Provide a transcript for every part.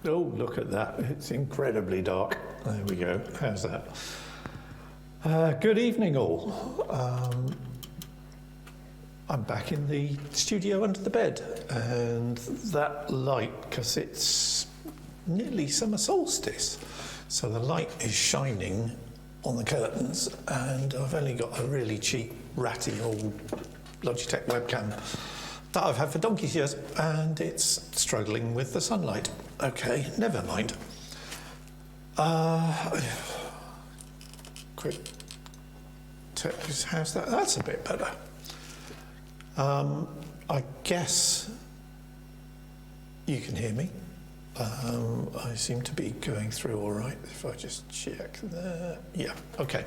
Oh, look at that. It's incredibly dark. There we go. How's that? Good evening, all. I'm back in the studio under the bed, and that light, because it's nearly summer solstice, so the light is shining on the curtains, and I've only got a really cheap, ratty old Logitech webcam that I've had for donkey's years, and it's struggling with the sunlight. Okay, never mind. Quick test, how's that? That's a bit better. I guess you can hear me. I seem to be going through all right. If I just check there. Yeah, okay.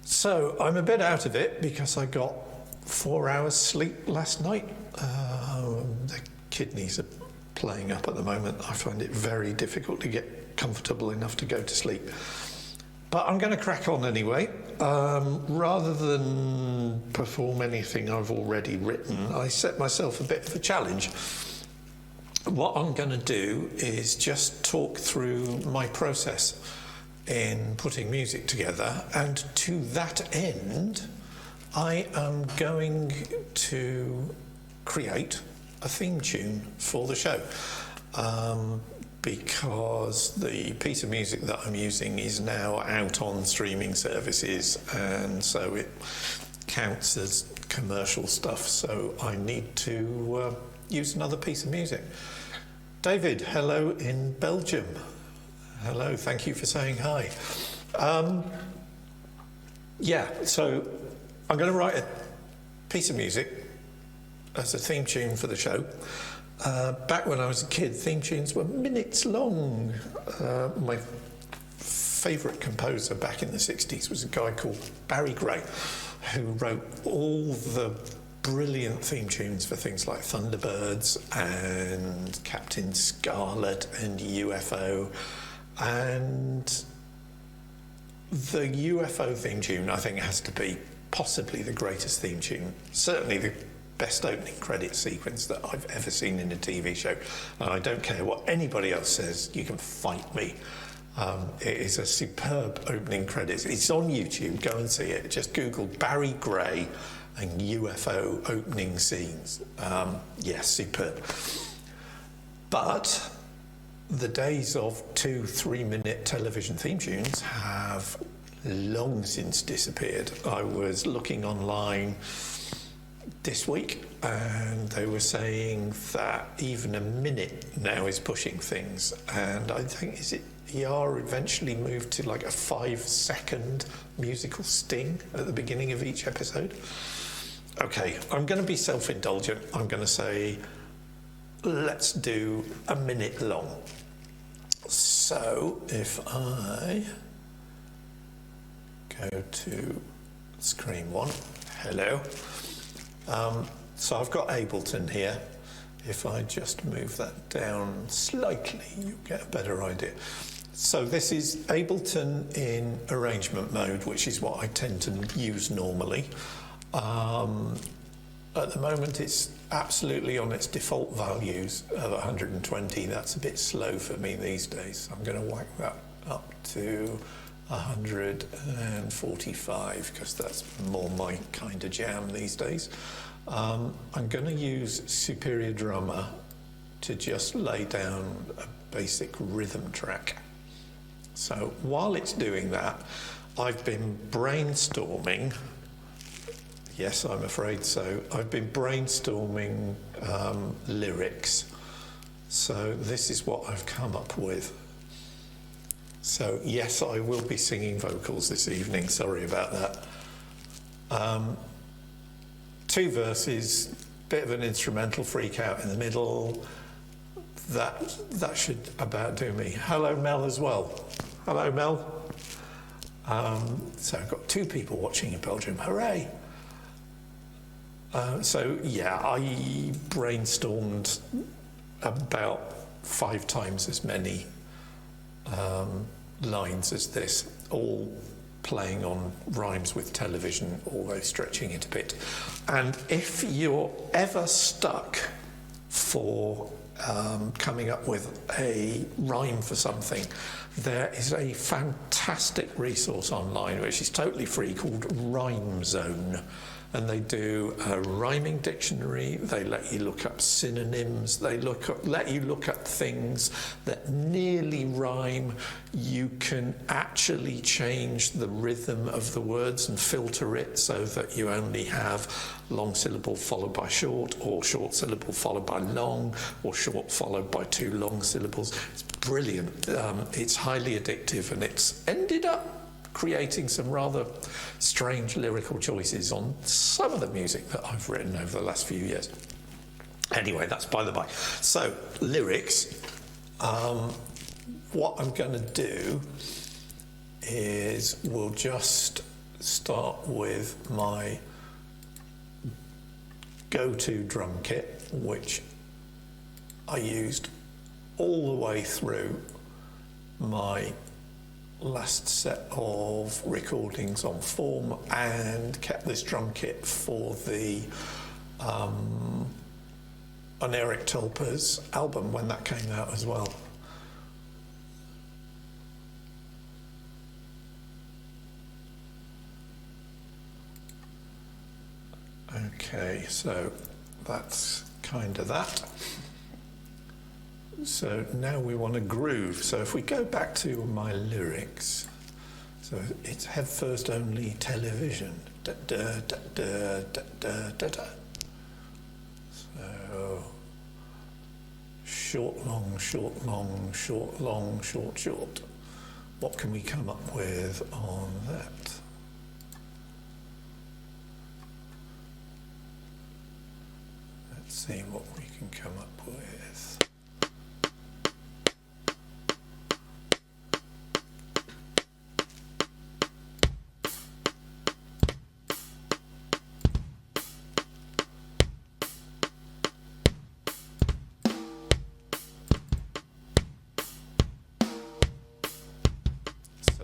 So I'm a bit out of it because I got 4 hours sleep last night. The kidneys are playing up at the moment. I find it very difficult to get comfortable enough to go to sleep. But I'm going to crack on anyway. Rather than perform anything I've already written, I set myself a bit of a challenge. What I'm going to do is just talk through my process in putting music together, and to that end, I am going to create a theme tune for the show. Because the piece of music that I'm using is now out on streaming services, and so it counts as commercial stuff, so I need to use another piece of music. David, hello in Belgium. Hello, thank you for saying hi. Yeah, so I'm going to write a piece of music as a theme tune for the show. Back when I was a kid, theme tunes were minutes long. My favourite composer back in the 60s was a guy called Barry Gray, who wrote all the brilliant theme tunes for things like Thunderbirds and Captain Scarlet and UFO. And the UFO theme tune, I think, has to be possibly the greatest theme tune, certainly the best opening credit sequence that I've ever seen in a TV show. And I don't care what anybody else says, you can fight me. It is a superb opening credits. It's on YouTube, go and see it. Just Google Barry Gray and UFO opening scenes. Yes, superb. But the days of 2-3 minute television theme tunes have long since disappeared. I was looking online this week, and they were saying that even a minute now is pushing things, and I think ER eventually moved to like a 5-second musical sting at the beginning of each episode. Okay, I'm going to be self-indulgent. I'm going to say let's do a minute long. So if I go to screen 1, hello. So I've got Ableton here. If I just move that down slightly, you'll get a better idea. So this is Ableton in arrangement mode, which is what I tend to use normally. At the moment, it's absolutely on its default values of 120. That's a bit slow for me these days. I'm going to whack that up to 145 because that's more my kind of jam these days. I'm going to use Superior Drummer to just lay down a basic rhythm track. So while it's doing that, I've been brainstorming. Yes, I'm afraid so. I've been brainstorming lyrics. So this is what I've come up with. So yes, I will be singing vocals this evening. Sorry about that. 2 verses, bit of an instrumental freak out in the middle. That should about do me. Hello, Mel, as well. Hello, Mel. So I've got 2 people watching in Belgium. Hooray! So yeah, I brainstormed about 5 times as many lines as this, all playing on rhymes with television, although stretching it a bit. And if you're ever stuck for coming up with a rhyme for something, there is a fantastic resource online which is totally free called Rhyme Zone. And they do a rhyming dictionary, they let you look up synonyms, they let you look up things that nearly rhyme. You can actually change the rhythm of the words and filter it so that you only have long syllable followed by short, or short syllable followed by long, or short followed by 2 long syllables. It's brilliant. It's highly addictive, and it's ended up creating some rather strange lyrical choices on some of the music that I've written over the last few years. Anyway, that's by the by. So, lyrics. What I'm going to do is we'll just start with my go-to drum kit, which I used all the way through my last set of recordings on form, and kept this drum kit for the on Eric Tulpa's album when that came out as well. Okay, so that's kind of that. So now we want to groove. So if we go back to my lyrics, so it's head first only television. Da, da, da, da, da, da, da, da. So short, long, short, long, short, long, short, short. What can we come up with on that? Let's see what we can come up with.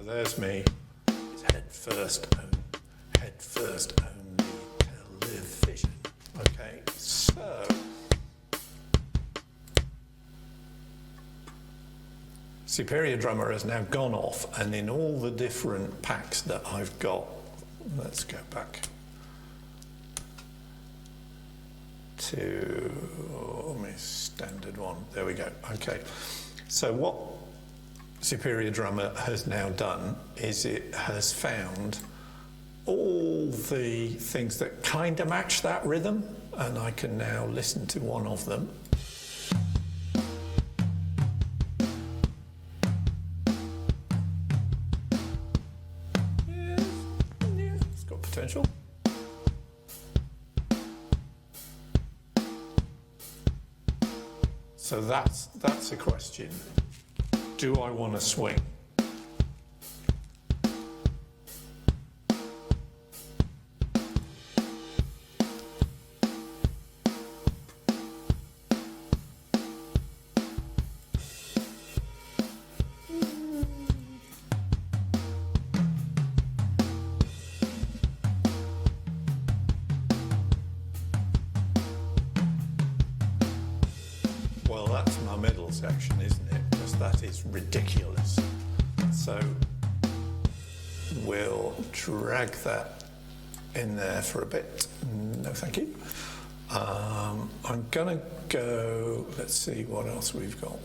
There's me. It's head first only television. Okay, so Superior Drummer has now gone off, and in all the different packs that I've got, let's go back to my standard one. There we go. Okay, so what Superior Drummer has now done is it has found all the things that kind of match that rhythm, and I can now listen to one of them. Yeah, it's got potential. So that's a question. Do I want to swing? Well, that's my middle section, isn't it? Because that is ridiculous. So we'll drag that in there for a bit. No, thank you. I'm gonna go, let's see what else we've got.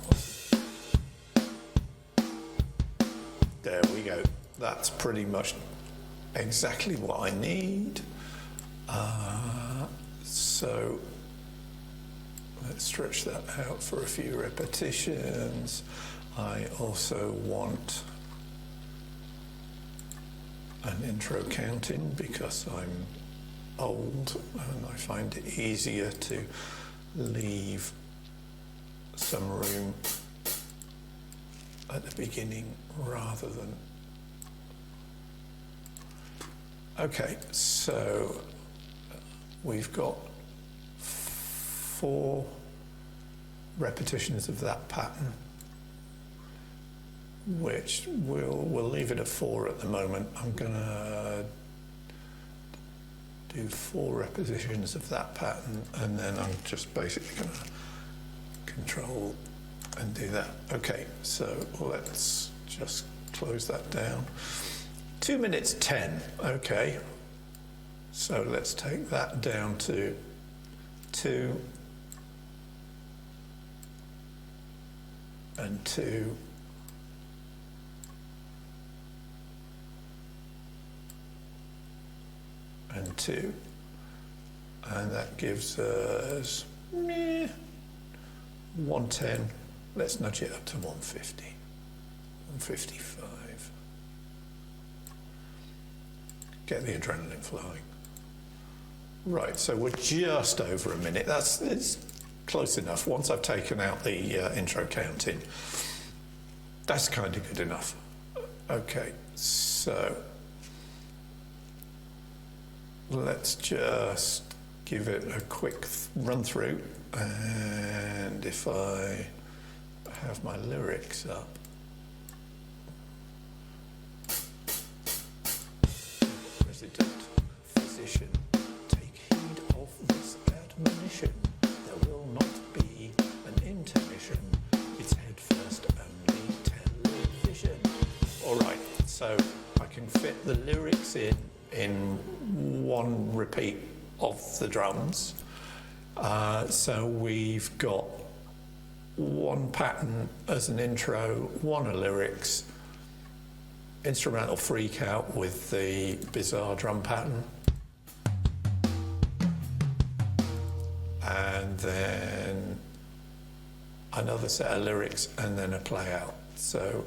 There we go. That's pretty much exactly what I need. So let's stretch that out for a few repetitions. I also want an intro count in because I'm old and I find it easier to leave some room at the beginning rather than... Okay, so we've got 4 repetitions of that pattern, which we'll leave it at 4 at the moment. I'm gonna do 4 repetitions of that pattern, and then I'm just basically gonna Control and do that. Okay, so let's just close that down. 2 minutes 10, okay. So let's take that down to 2 and 2 and 2, and that gives us 110. Let's nudge it up to 150, 155. Get the adrenaline flowing. Right, so we're just over a minute. It's close enough. Once I've taken out the intro counting, that's kind of good enough. Okay, so let's just give it a quick run through, and if I have my lyrics up. Resident physician, take heed of this admonition. There will not be an intermission. It's head first only television. All right, so I can fit the lyrics in one repeat of the drums. So we've got one pattern as an intro, one of lyrics, instrumental freak out with the bizarre drum pattern, and then another set of lyrics, and then a play out. So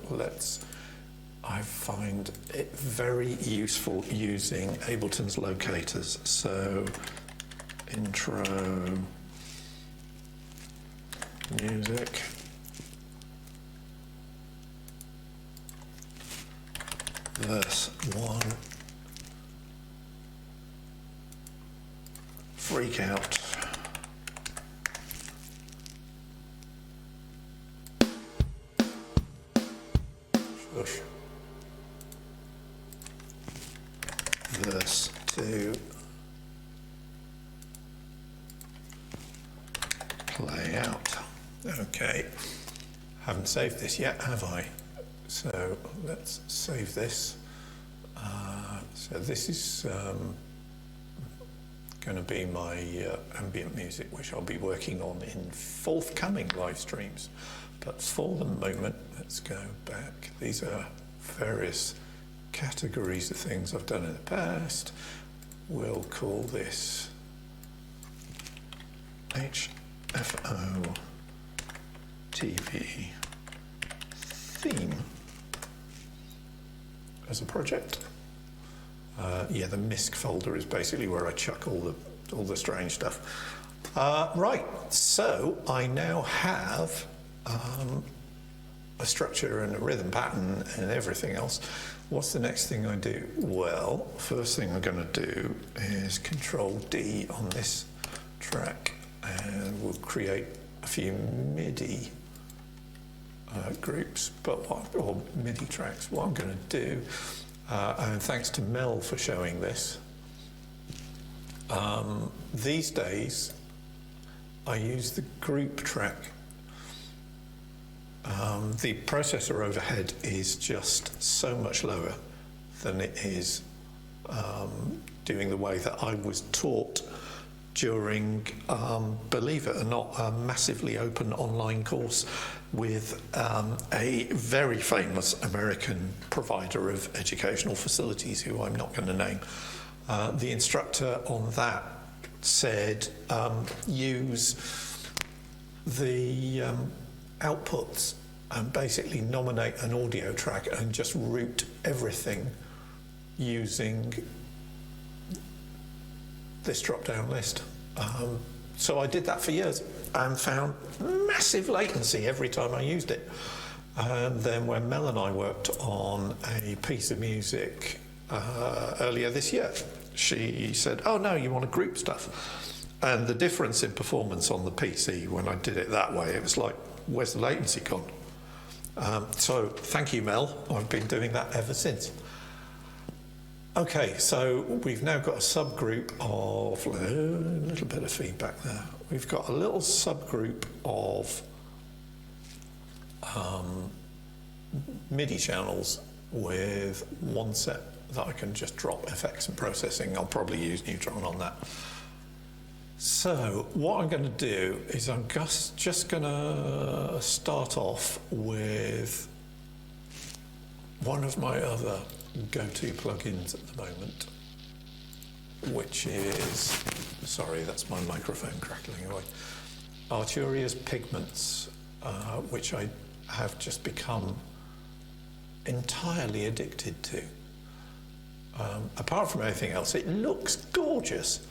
I find it very useful using Ableton's locators. So intro music, verse 1, freak out, shush, verse 2, play out. Okay, haven't saved this yet, have I? So let's save this. So this is going to be my ambient music, which I'll be working on in forthcoming live streams. But for the moment, let's go back. These are various categories of things I've done in the past. We'll call this HFO TV theme as a project. Yeah, the MISC folder is basically where I chuck all the strange stuff. Right, so I now have a structure and a rhythm pattern and everything else. What's the next thing I do? Well, first thing I'm going to do is Control D on this track, and we'll create a few MIDI groups, or MIDI tracks. What I'm going to do, and thanks to Mel for showing this, these days I use the group track. The processor overhead is just so much lower than it is doing the way that I was taught during, believe it or not, a massively open online course with a very famous American provider of educational facilities, who I'm not going to name. The instructor on that said, use the outputs and basically nominate an audio track and just route everything using this drop-down list. So I did that for years and found massive latency every time I used it. And then when Mel and I worked on a piece of music earlier this year, she said, oh no, you want to group stuff. And the difference in performance on the PC when I did it that way, it was like, where's the latency gone? So thank you, Mel. I've been doing that ever since. Okay, so we've now got a subgroup of, a little bit of feedback there. We've got a little subgroup of MIDI channels with one set that I can just drop effects and processing. I'll probably use Neutron on that. So what I'm going to do is I'm just going to start off with one of my other go-to plugins at the moment, which is, sorry, that's my microphone crackling away, Arturia's Pigments, which I have just become entirely addicted to. Apart from anything else, it looks gorgeous.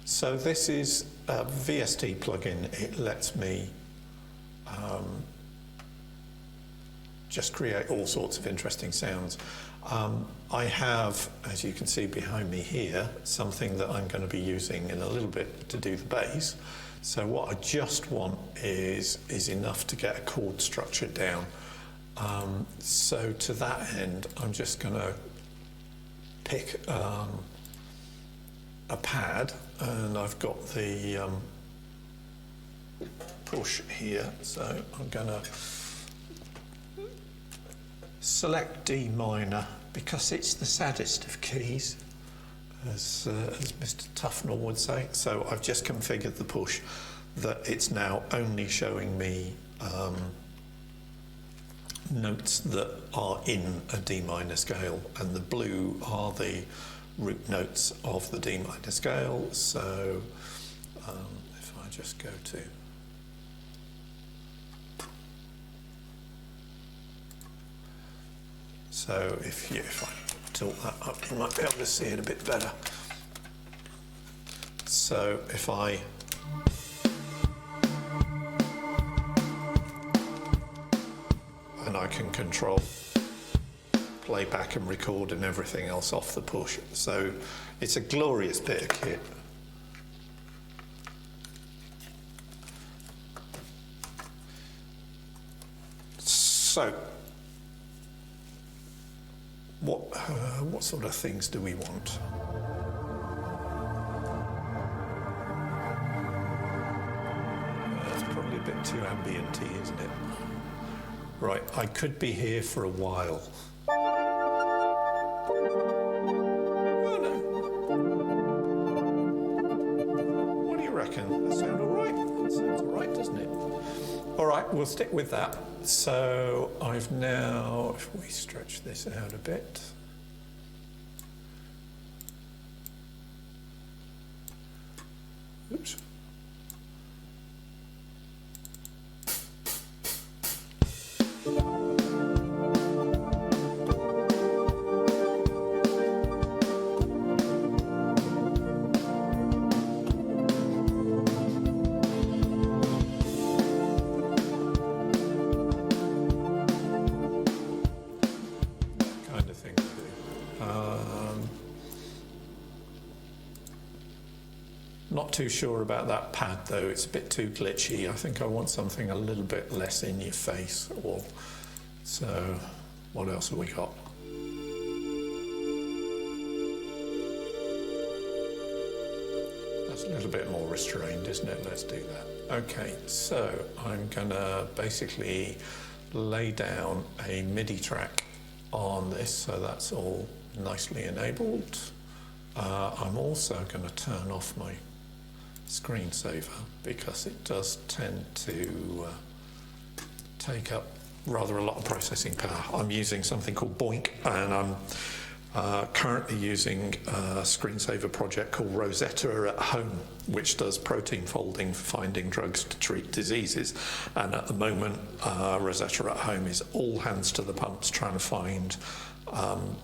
So this is a VST plugin. It lets me just create all sorts of interesting sounds. I have, as you can see behind me here, something that I'm going to be using in a little bit to do the bass. So what I just want is enough to get a chord structure down. So to that end, I'm just going to pick a pad, and I've got the push here, so I'm going to select D minor because it's the saddest of keys, as Mr. Tufnell would say. So I've just configured the push that it's now only showing me notes that are in a D minor scale, and the blue are the root notes of the D minor scale. So if I just go to so if I tilt that up, you might be able to see it a bit better. So if I can control playback and record and everything else off the push. So it's a glorious bit of kit. So what sort of things do we want? That's probably a bit too ambient-y, isn't it? Right, I could be here for a while. Oh no. What do you reckon? That sound all right? That sounds all right, doesn't it? All right, we'll stick with that. So I've now, if we stretch this out a bit. Oops. Not too sure about that pad though, it's a bit too glitchy. I think I want something a little bit less in your face. Or so what else have we got? That's a little bit more restrained, isn't it? Let's do that. Okay, so I'm gonna basically lay down a MIDI track on this, so that's all nicely enabled. I'm also going to turn off my screensaver because it does tend to take up rather a lot of processing power. I'm using something called Boink, and I'm currently using a screensaver project called Rosetta at Home, which does protein folding for finding drugs to treat diseases. And at the moment, Rosetta at Home is all hands to the pumps trying to find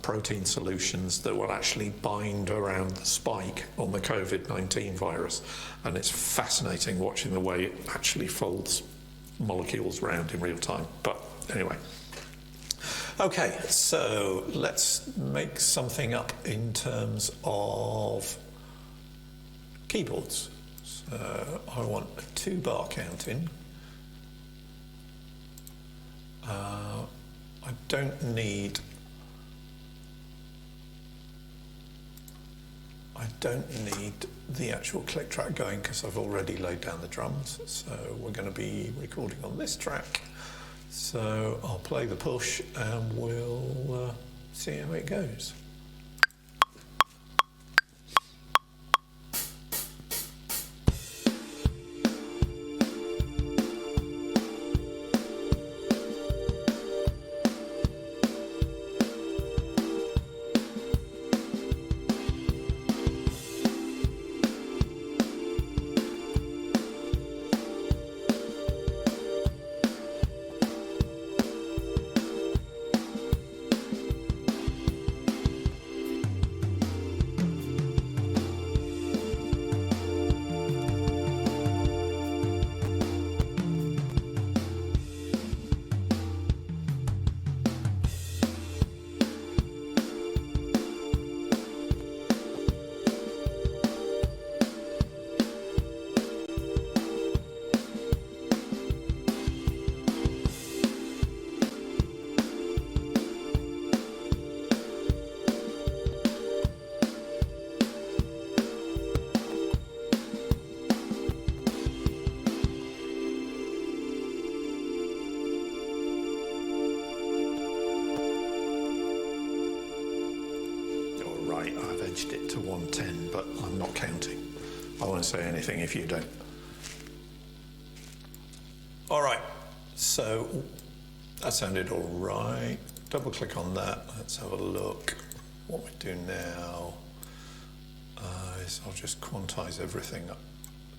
protein solutions that will actually bind around the spike on the COVID-19 virus. And it's fascinating watching the way it actually folds molecules around in real time. But anyway. Okay, so let's make something up in terms of keyboards. So I want a 2-bar counting. I don't need the actual click track going because I've already laid down the drums. So we're going to be recording on this track. So I'll play the push and we'll see how it goes. I've edged it to 110, but I'm not counting. I won't say anything if you don't. All right, so that sounded all right. Double click on that. Let's have a look. What we do now is I'll just quantize everything up.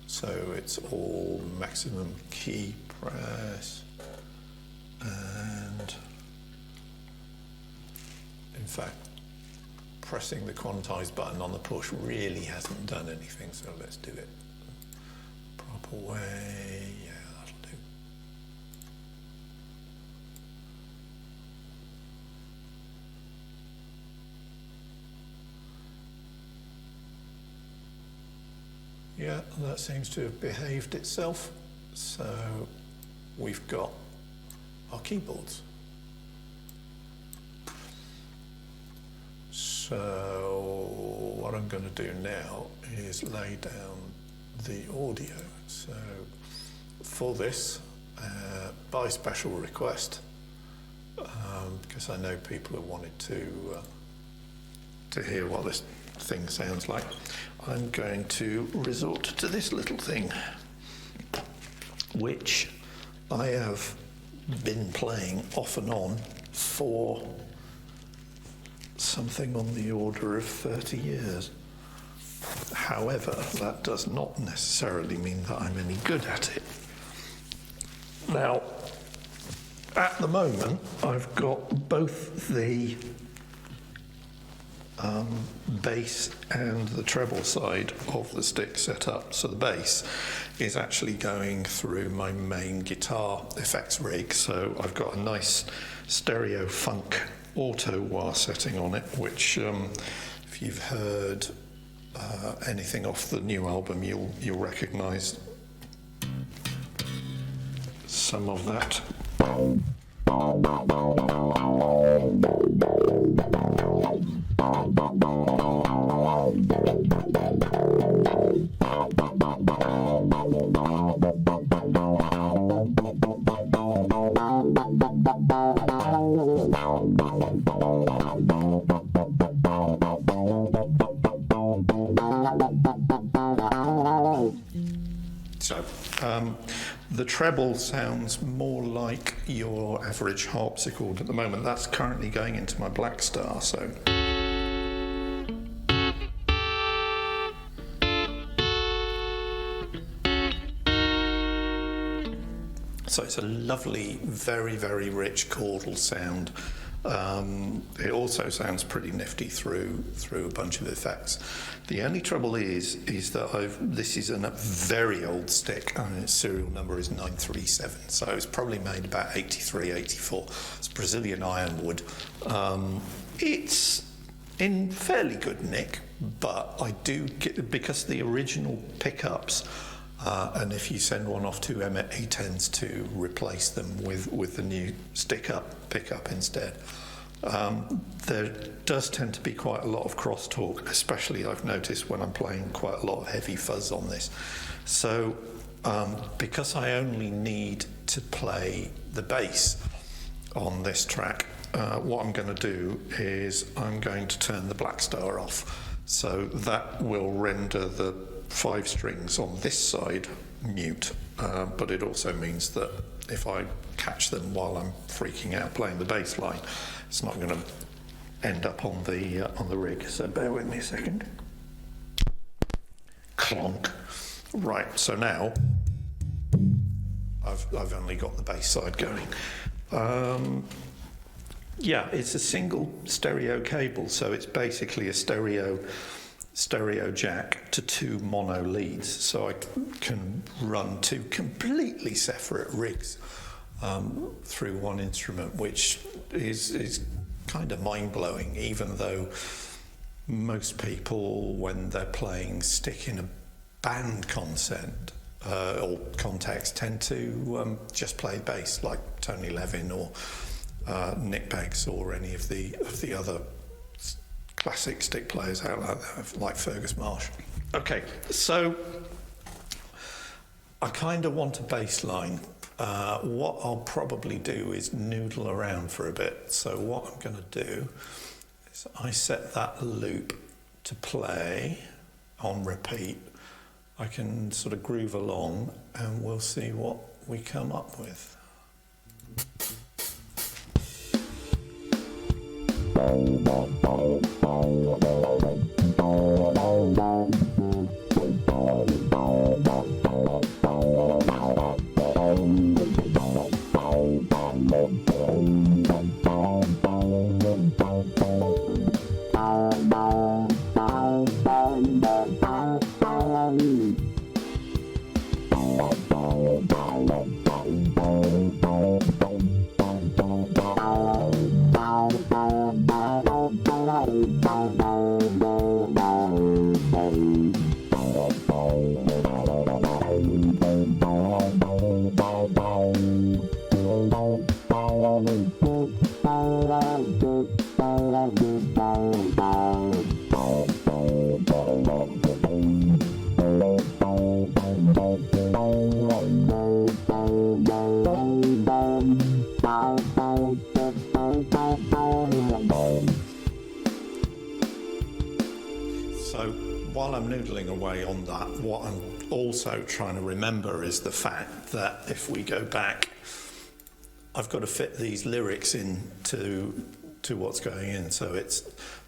So it's all maximum key press, and in fact, pressing the quantize button on the push really hasn't done anything, so let's do it proper way. Yeah, that'll do. Yeah, that seems to have behaved itself. So we've got our keyboards. So what I'm going to do now is lay down the audio. So for this, by special request, because I know people have wanted to hear what this thing sounds like, I'm going to resort to this little thing, which I have been playing off and on for something on the order of 30 years. However, that does not necessarily mean that I'm any good at it. Now, at the moment, I've got both the bass and the treble side of the stick set up. So the bass is actually going through my main guitar effects rig. So I've got a nice stereo funk auto wah setting on it, which if you've heard anything off the new album, you'll recognize some of that. So, the treble sounds more like your average harpsichord at the moment. That's currently going into my Black Star, so. So it's a lovely, very, very rich chordal sound. It also sounds pretty nifty through a bunch of effects. The only trouble is that this is a very old stick, and its serial number is 937, so it's probably made about 83, 84. It's Brazilian ironwood. It's in fairly good nick, but I do get, because the original pickups, and if you send one off to Emmett, he tends to replace them with the new stick-up pickup instead. There does tend to be quite a lot of crosstalk, especially I've noticed when I'm playing quite a lot of heavy fuzz on this. So because I only need to play the bass on this track, what I'm going to do is I'm going to turn the black star off. So that will render the 5 strings on this side mute, but it also means that if I catch them while I'm freaking out playing the bass line, it's not going to end up on the rig. So bear with me a second. Clonk. Right, so now I've only got the bass side going. Yeah, it's a single stereo cable, so it's basically a stereo jack to 2 mono leads, so I can run 2 completely separate rigs through one instrument, which is kind of mind-blowing, even though most people, when they're playing stick in a band concept or context, tend to just play bass, like Tony Levin or Nick Beggs or any of the other classic stick players out there, like Fergus Marsh. Okay, so I kind of want a bass line. What I'll probably do is noodle around for a bit. So what I'm going to do is I set that loop to play on repeat. I can sort of groove along and we'll see what we come up with. So while I'm noodling away on that, what I'm also trying to remember is the fact that if we go back, I've got to fit these lyrics into what's going in. So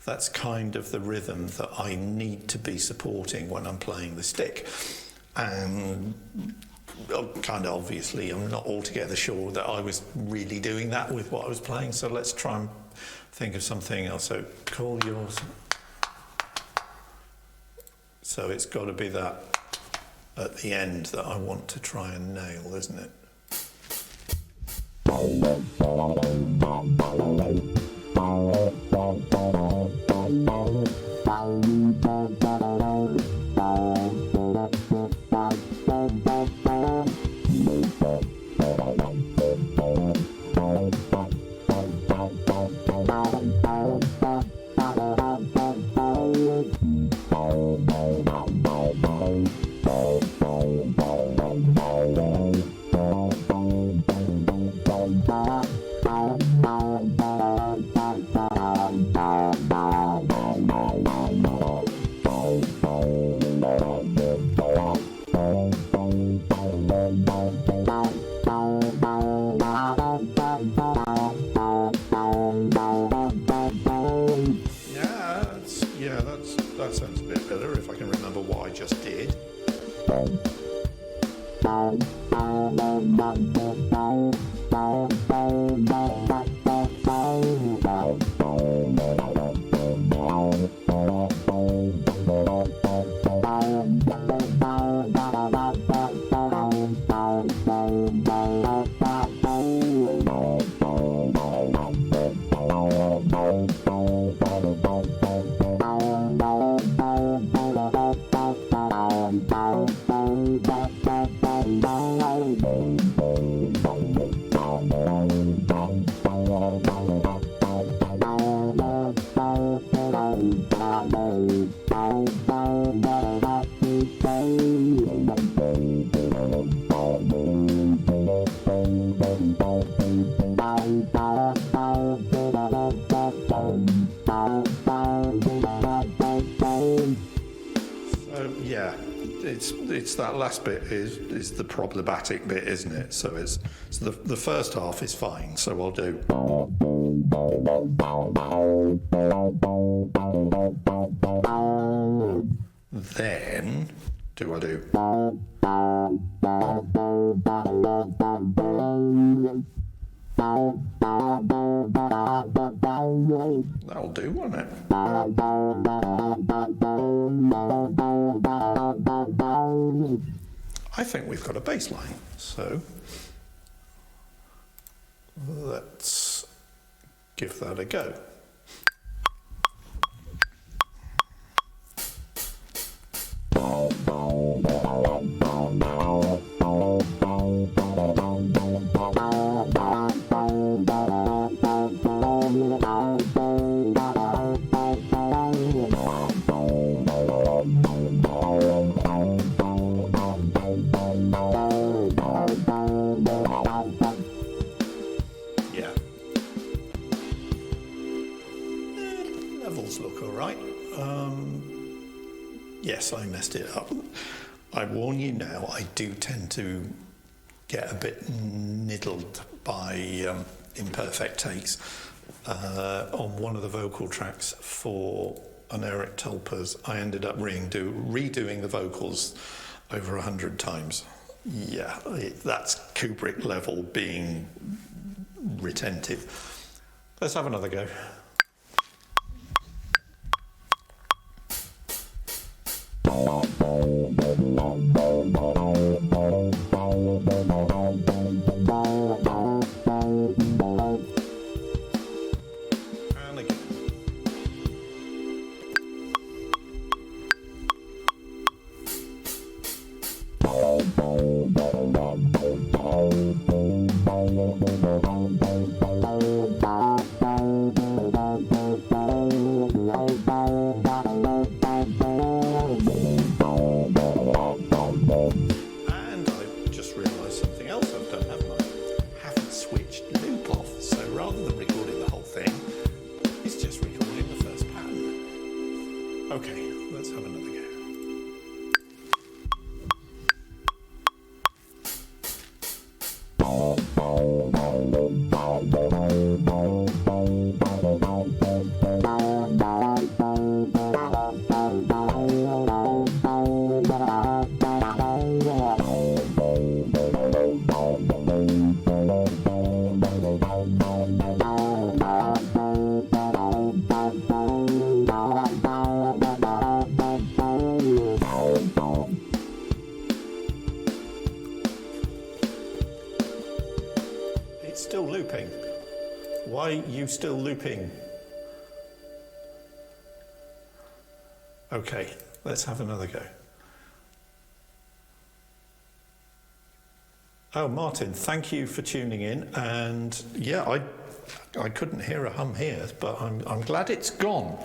that's kind of the rhythm that I need to be supporting when I'm playing the stick. And kind of obviously, I'm not altogether sure that I was really doing that with what I was playing. So let's try and think of something else. So call yours. So it's got to be that at the end that I want to try and nail, isn't it? That sounds a bit better if I can remember what I just did. it's that last bit is the problematic bit, isn't it? So the first half is fine. So I'll do. Then I do. That'll do, won't it? I think we've got a bass line, so let's give that a go. Yes, I messed it up. I warn you now, I do tend to get a bit niddled by imperfect takes. On one of the vocal tracks for an Eric Tulpers, I ended up redoing the vocals over 100 times. Yeah, that's Kubrick level being retentive. Let's have another go. And again. Okay, let's have another go. Still looping. Why are you still looping? Okay, let's have another go. Oh, Martin, thank you for tuning in. And yeah, I couldn't hear a hum here, but I'm glad it's gone.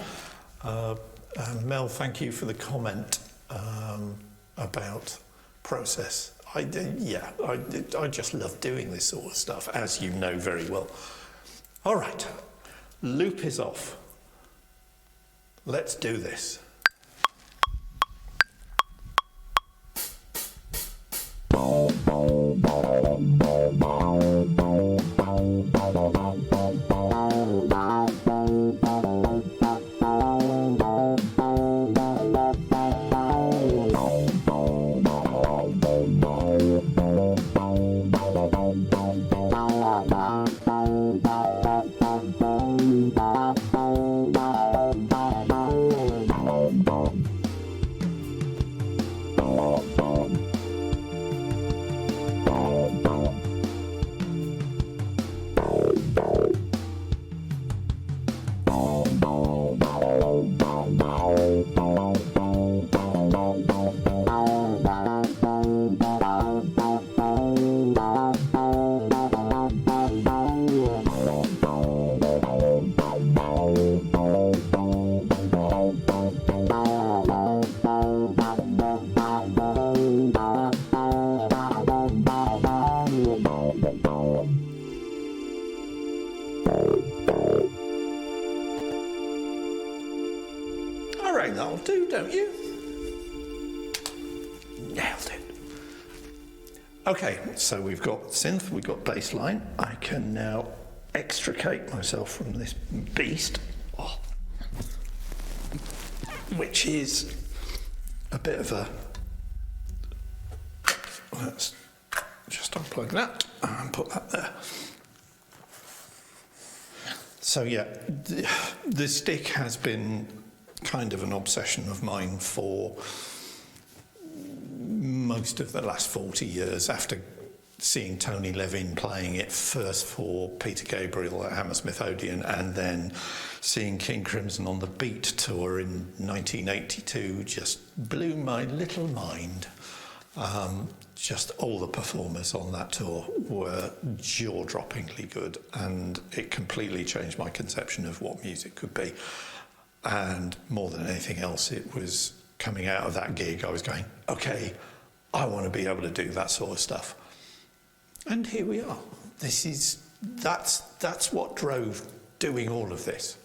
And Mel, thank you for the comment about process. I just love doing this sort of stuff, as you know very well. All right, loop is off. Let's do this. All right, that'll do, don't you? Okay, so we've got synth, we've got bass line. I can now extricate myself from this beast, which is a bit of a... Let's just unplug that and put that there. So yeah, the stick has been kind of an obsession of mine for most of the last 40 years, after seeing Tony Levin playing it first for Peter Gabriel at Hammersmith Odeon, and then seeing King Crimson on the Beat tour in 1982 just blew my little mind. Just all the performers on that tour were jaw-droppingly good, and it completely changed my conception of what music could be. And more than anything else, it was coming out of that gig, I was going, okay, I want to be able to do that sort of stuff. And here we are. That's what drove doing all of this.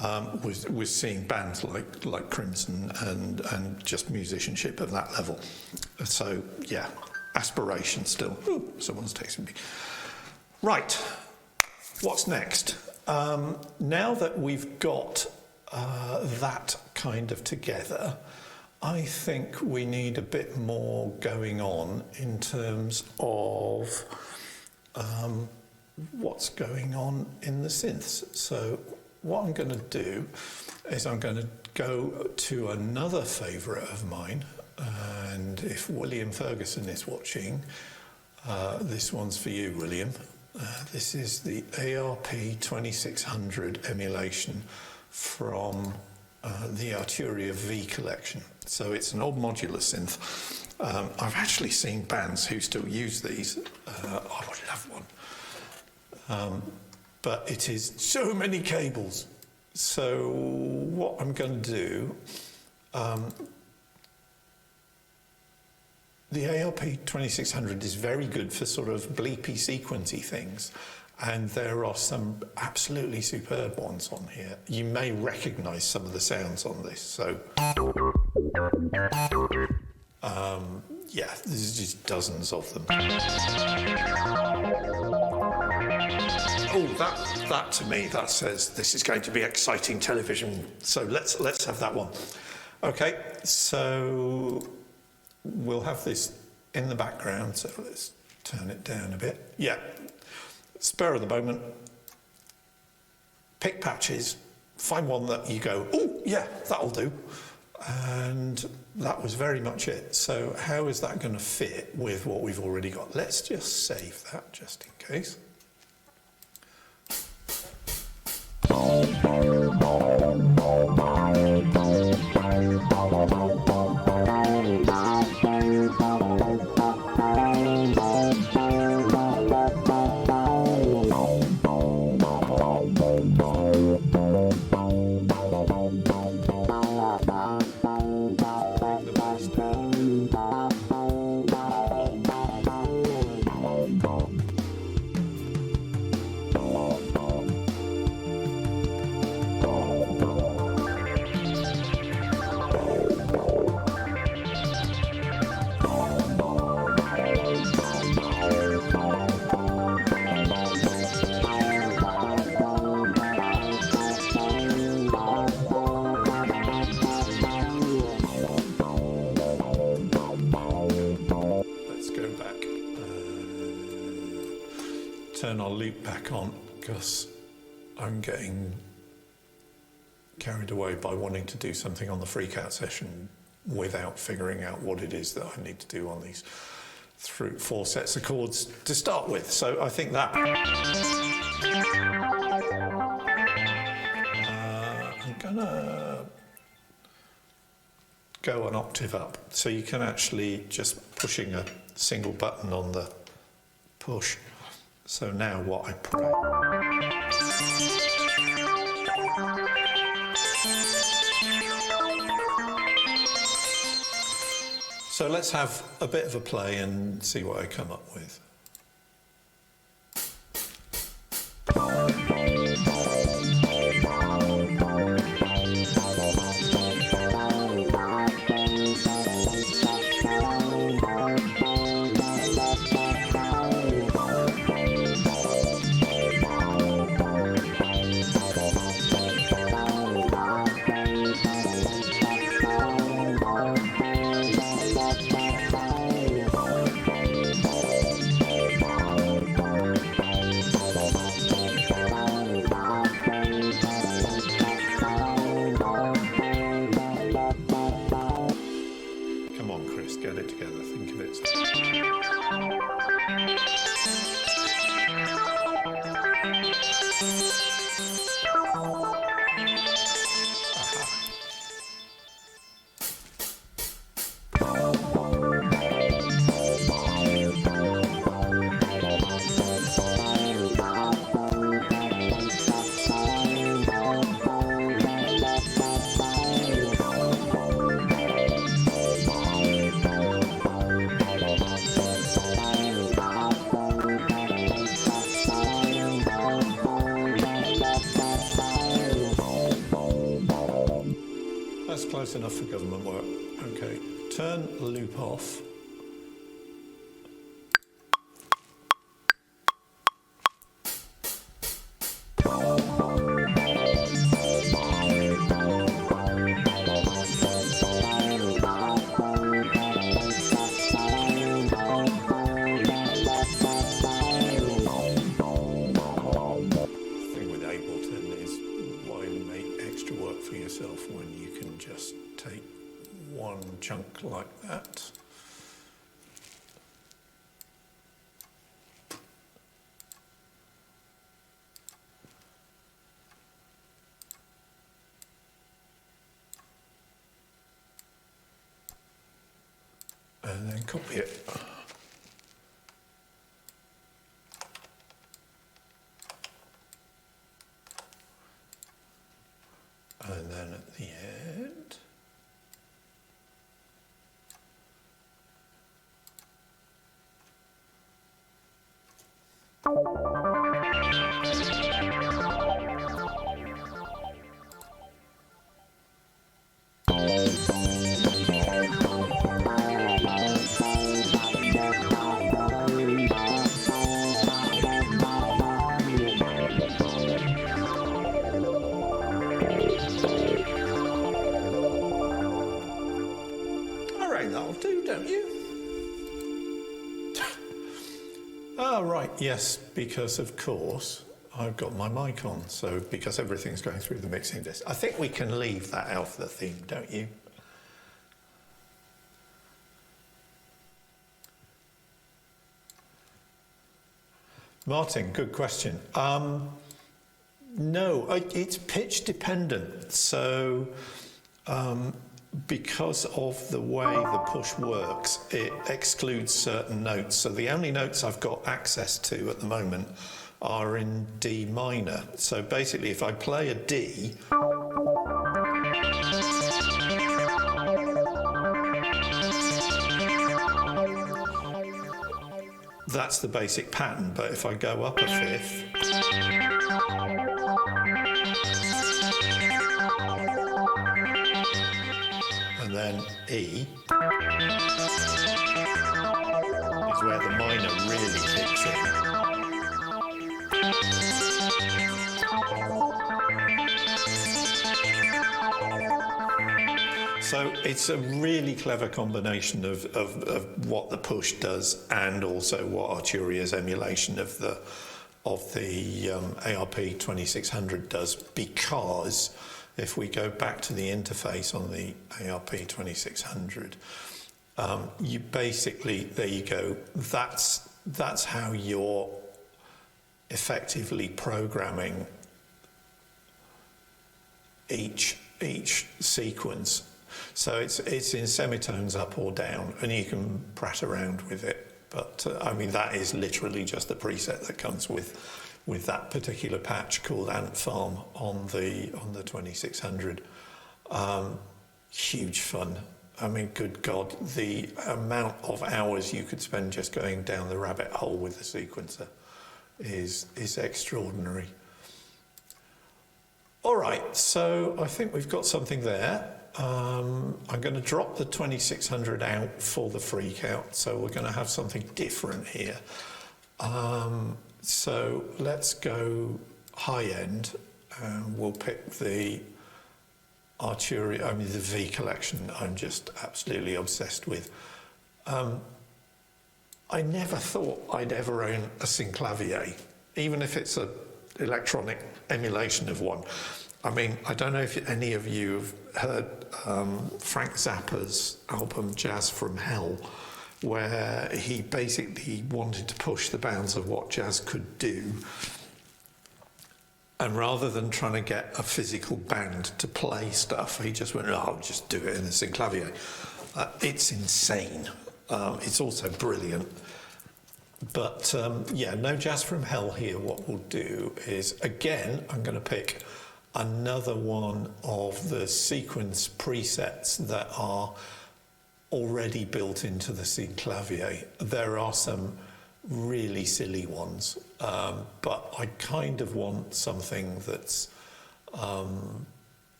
Was seeing bands like Crimson and just musicianship at that level. So yeah, aspiration still. Ooh, someone's texting me. Right, what's next? Now that we've got that kind of together, I think we need a bit more going on in terms of what's going on in the synths. So what I'm going to do is I'm going to go to another favourite of mine, and if William Ferguson is watching, this one's for you, William. This is the ARP 2600 emulation from the Arturia V collection. So it's an old modular synth. I've actually seen bands who still use these. I would love one. But it is so many cables. So what I'm going to do, the ARP 2600 is very good for sort of bleepy, sequency things. And there are some absolutely superb ones on here. You may recognise some of the sounds on this. So, yeah, there's just dozens of them. Oh, that to me, that says this is going to be exciting television. So let's have that one. Okay, so we'll have this in the background. So let's turn it down a bit. Yeah. Spur of the moment, pick patches, find one that you go, oh, yeah, that'll do. And that was very much it. So how is that going to fit with what we've already got? Let's just save that just in case. Turn our loop back on, because I'm getting carried away by wanting to do something on the freak-out session without figuring out what it is that I need to do on these 4 sets of chords to start with. So I think that I'm gonna go an octave up, so you can actually just pushing a single button on the push. So now what I pray. So let's have a bit of a play and see what I come up with. close enough for government work. Okay, turn loop off. When you can just take one chunk like that. And then copy it. And then at the end, that'll do, don't you? Oh, right, yes, because of course I've got my mic on, so because everything's going through the mixing disc. I think we can leave that out for the theme, don't you? Martin, good question. No, it's pitch dependent, so because of the way the push works, it excludes certain notes. So the only notes I've got access to at the moment are in D minor. So basically, if I play a D, that's the basic pattern. But if I go up a fifth, and then E is where the minor really kicks in. So it's a really clever combination of what the push does and also what Arturia's emulation of the ARP 2600 does, because if we go back to the interface on the ARP 2600, you basically, there you go, that's how you're effectively programming each sequence. So it's in semitones up or down, and you can prat around with it. But I mean, that is literally just the preset that comes with that particular patch called Ant Farm on the 2600. Huge fun. I mean, good God, the amount of hours you could spend just going down the rabbit hole with the sequencer is extraordinary. All right, so I think we've got something there. I'm going to drop the 2600 out for the freak out, so we're going to have something different here. So let's go high end, and we'll pick the Arturia, I mean the V collection I'm just absolutely obsessed with. I never thought I'd ever own a synclavier, even if it's an electronic emulation of one. I mean, I don't know if any of you have heard Frank Zappa's album Jazz from Hell, where he basically wanted to push the bounds of what jazz could do. And rather than trying to get a physical band to play stuff, he just went, oh, I'll just do it in the synclavier. It's insane. It's also brilliant. But yeah, no Jazz from Hell here. What we'll do is, again, I'm going to pick another one of the sequence presets that are already built into the synclavier. There are some really silly ones, but I kind of want something that's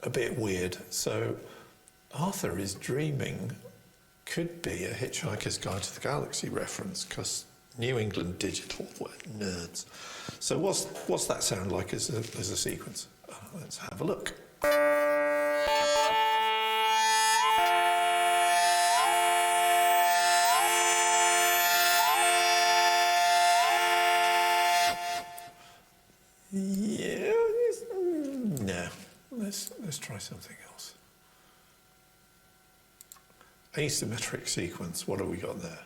a bit weird. So Arthur is Dreaming could be a Hitchhiker's Guide to the Galaxy reference, because New England Digital were nerds. So what's that sound like as a sequence? Let's have a look. Yeah, no. Let's try something else. Asymmetric sequence. What have we got there?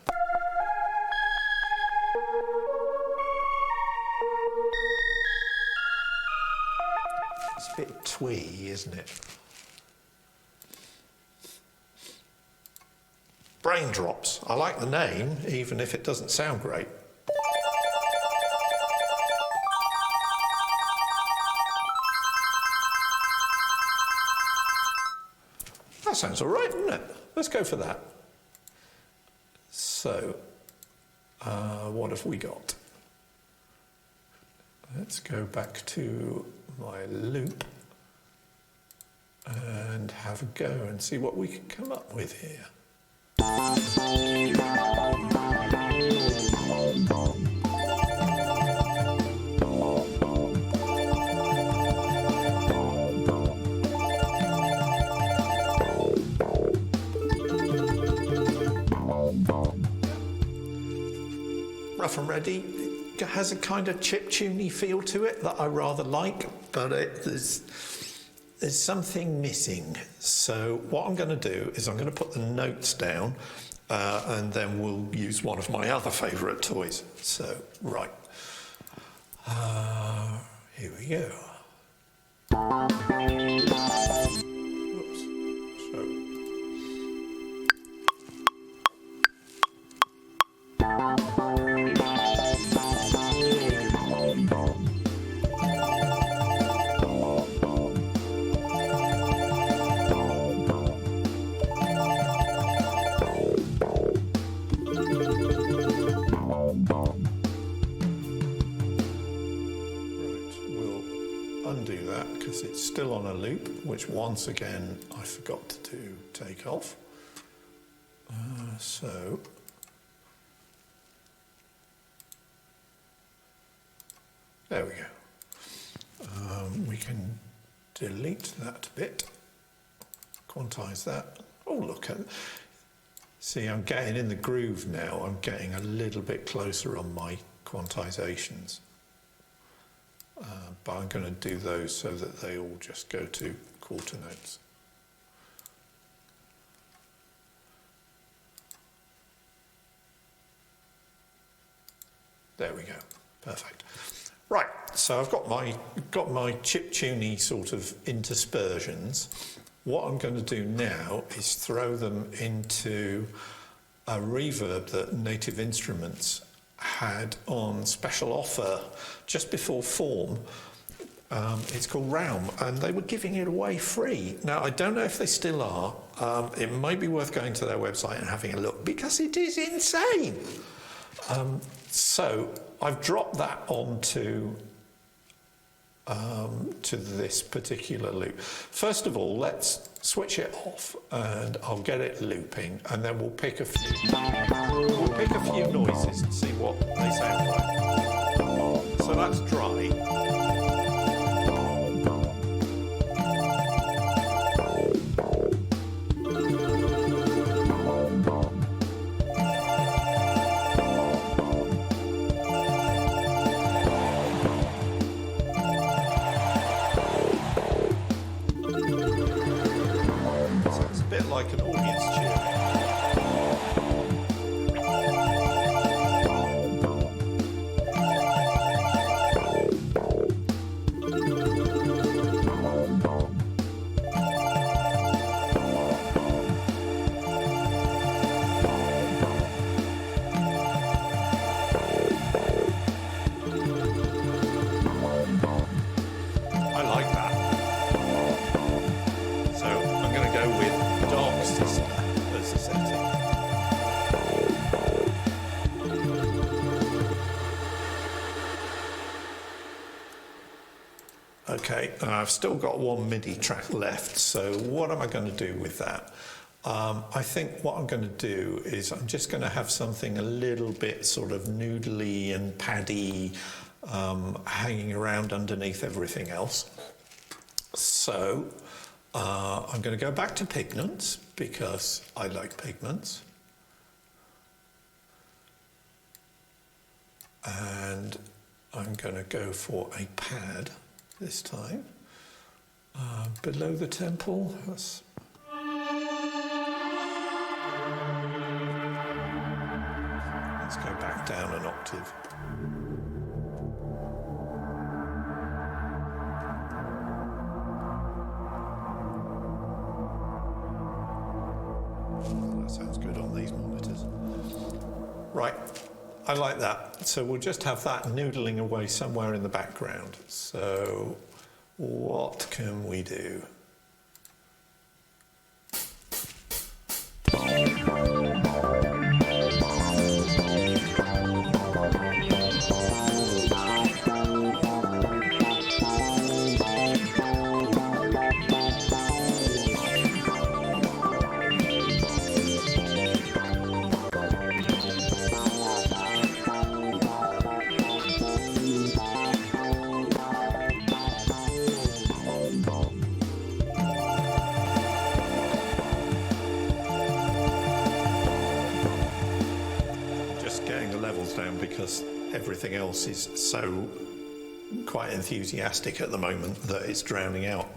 It's a bit twee, isn't it? Braindrops. I like the name, even if it doesn't sound great. That sounds all right, doesn't it? Let's go for that. So, what have we got? Let's go back to my loop and have a go and see what we can come up with here. Rough and Ready, it has a kind of chiptune-y feel to it that I rather like, but there's something missing. So what I'm going to do is I'm going to put the notes down and then we'll use one of my other favourite toys. So, right. Here we go. Whoops. So. Undo that because it's still on a loop, which once again I forgot to take off. So there we go. We can delete that bit, quantize that. Oh, look at, see, I'm getting in the groove now. I'm getting a little bit closer on my quantizations. But I'm going to do those so that they all just go to quarter notes. There we go. Perfect. Right, so I've got my chiptune-y sort of interspersions. What I'm going to do now is throw them into a reverb that Native Instruments had on special offer just before Form. It's called Realm, and they were giving it away free. Now, I don't know if they still are. It might be worth going to their website and having a look, because it is insane. So I've dropped that onto to this particular loop. First of all, let's switch it off and I'll get it looping, and then we'll pick a few noises and see what they sound like. So that's dry. Like an audience cheer. Okay, I've still got one MIDI track left, so what am I going to do with that? I think what I'm going to do is I'm just going to have something a little bit sort of noodly and paddy hanging around underneath everything else. So I'm going to go back to pigments because I like pigments. And I'm going to go for a pad this time, below the temple. Let's go back down an octave. That sounds good on these monitors. Right. I like that. So we'll just have that noodling away somewhere in the background. So what can we do? Because everything else is so quite enthusiastic at the moment that it's drowning out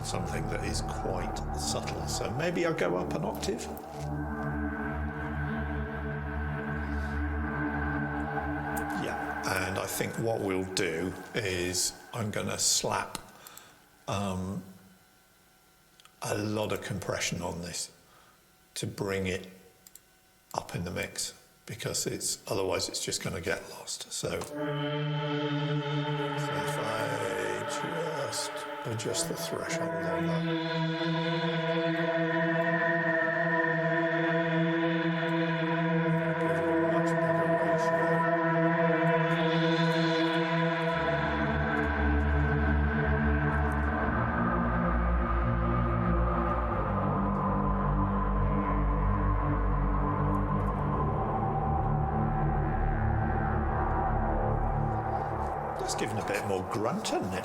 something that is quite subtle. So maybe I'll go up an octave. Yeah, and I think what we'll do is I'm going to slap a lot of compression on this to bring it up in the mix, because otherwise it's just going to get lost. So if I just adjust the threshold on that. Give it a much bigger ratio. It's given a bit more grunt, hasn't it?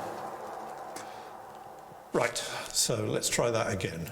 Right, so let's try that again.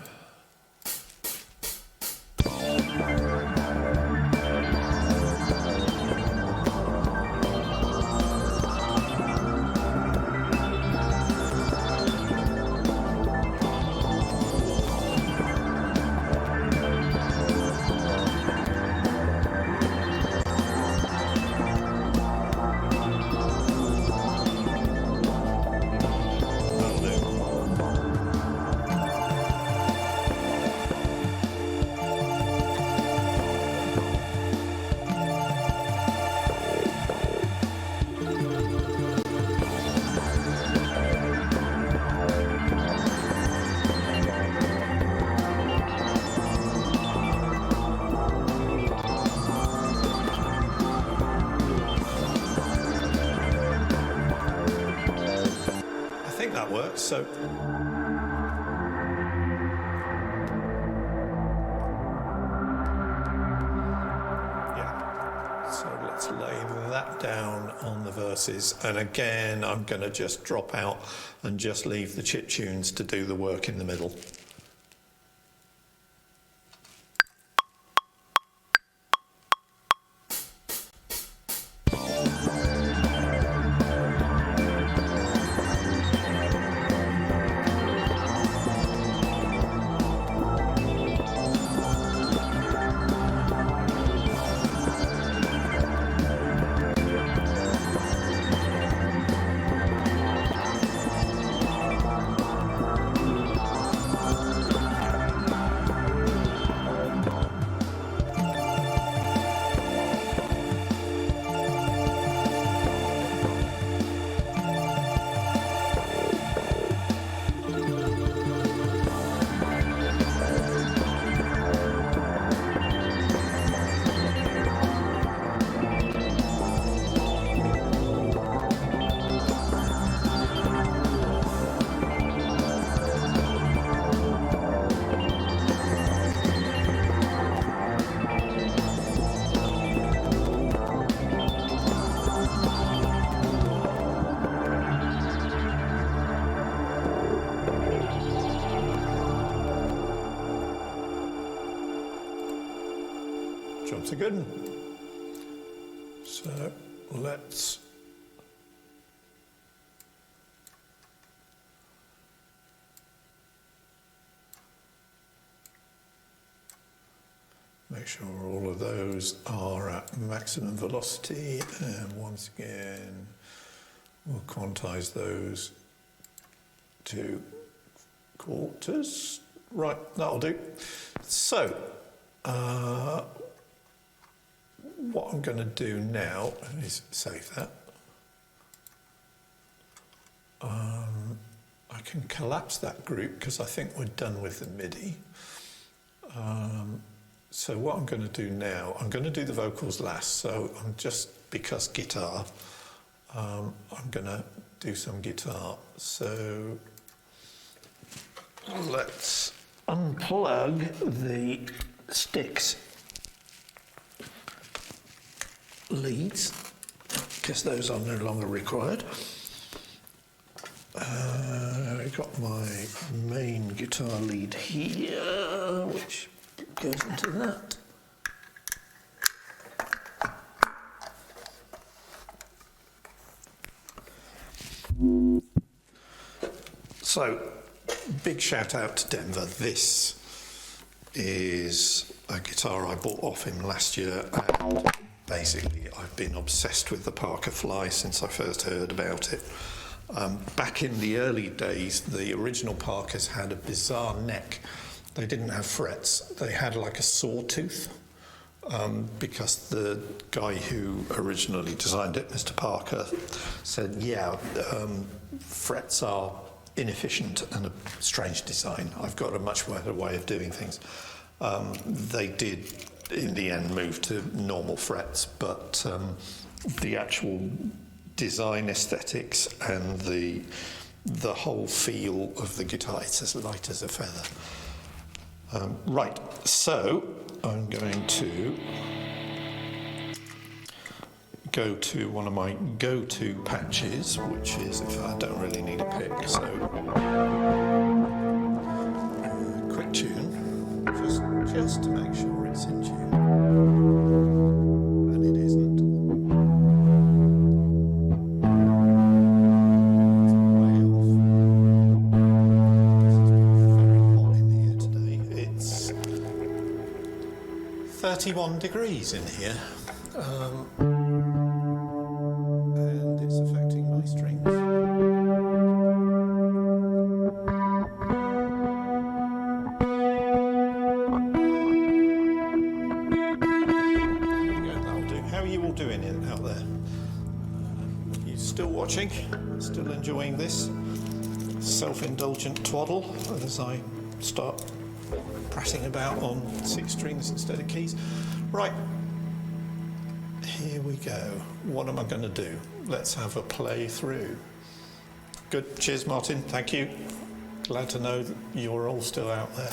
That works. So yeah, so let's lay that down on the verses, and again I'm going to just drop out and just leave the chip tunes to do the work in the middle. That's a good one. So let's make sure all of those are at maximum velocity, and once again we'll quantize those to quarters. Right, that'll do. So what I'm going to do now is save that. I can collapse that group because I think we're done with the MIDI. So what I'm going to do now, I'm going to do the vocals last. So I'm just, because guitar, I'm going to do some guitar. So let's unplug the sticks leads, because those are no longer required. I've got my main guitar lead here, which goes into that. So, big shout out to Denver. This is a guitar I bought off him last year, and basically I've been obsessed with the Parker Fly since I first heard about it. Back in the early days, the original Parkers had a bizarre neck. They didn't have frets. They had like a sawtooth, because the guy who originally designed it, Mr. Parker, said, yeah, frets are inefficient and a strange design. I've got a much better way of doing things. They did, in the end, move to normal frets, but the actual design aesthetics and the whole feel of the guitar, it's as light as a feather. Right, so I'm going to go to one of my go-to patches, which is, if I don't really need a pick, so quick tune, just to make sure it's in tune, and it isn't. It's way off. This is very hot in here today. It's 31 degrees in here. And it's affecting my strings. There we go, that'll do. How are you all doing out there? You still watching? Still enjoying this self-indulgent twaddle as I start prattling about on 6 strings instead of keys? Right. Here we go. What am I going to do? Let's have a play through. Good. Cheers, Martin. Thank you. Glad to know that you're all still out there.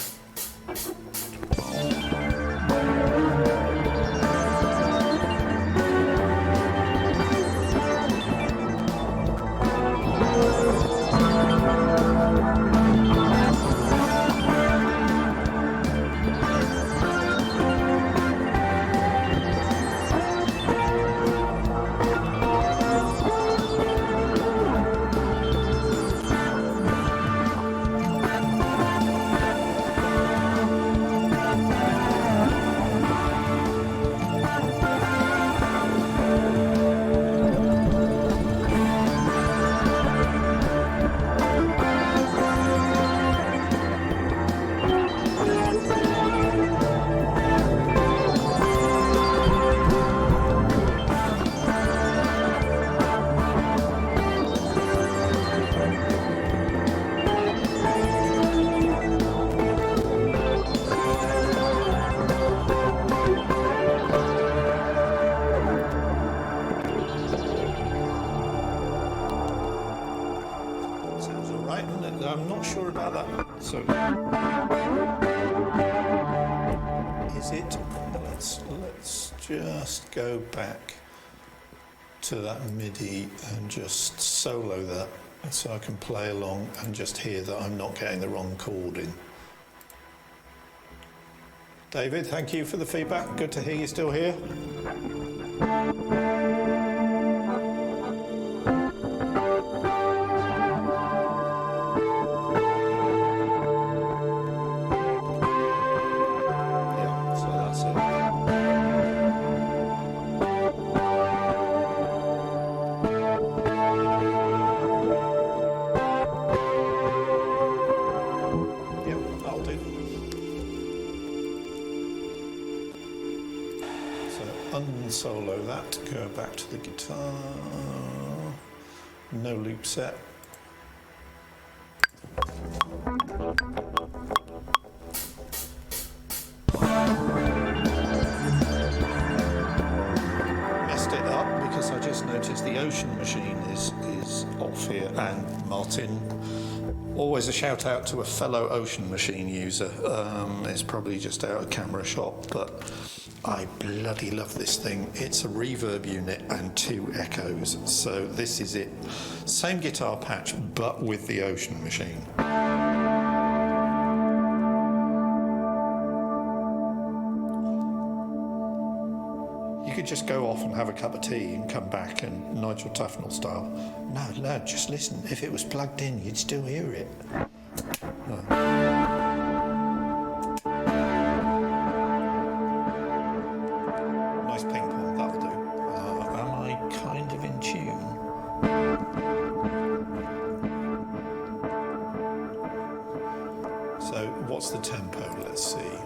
I'm not sure about that. So, is it? Let's just go back to that MIDI and just solo that, so I can play along and just hear that I'm not getting the wrong chord in. David, thank you for the feedback. Good to hear you're still here. Yeah, so that's it. Yeah, that'll do. So unsolo that, go back to the guitar, no loop set. Messed it up because I just noticed the Ocean machine is off here, and Martin, always a shout out to a fellow Ocean machine user. It's probably just out of camera shot, but I bloody love this thing. It's a reverb unit and 2 echoes. So this is it. Same guitar patch, but with the Ocean machine. You could just go off and have a cup of tea and come back and Nigel Tufnell style. No, just listen. If it was plugged in, you'd still hear it. Nice ping pong, that'll do. Am I kind of in tune? So, what's the tempo? Let's see.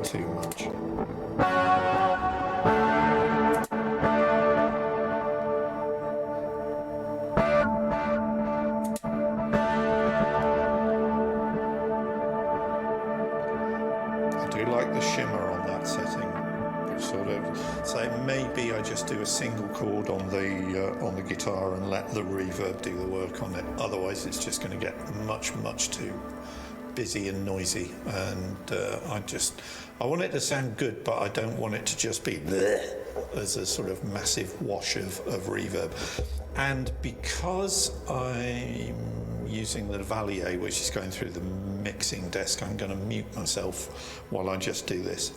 Too much. I do like the shimmer on that setting. Sort of. So maybe I just do a single chord on the guitar and let the reverb do the work on it. Otherwise, it's just going to get much too busy and noisy, and I want it to sound good, but I don't want it to just be bleh, as a sort of massive wash of reverb. And because I'm using the Lavalier, which is going through the mixing desk, I'm going to mute myself while I just do this.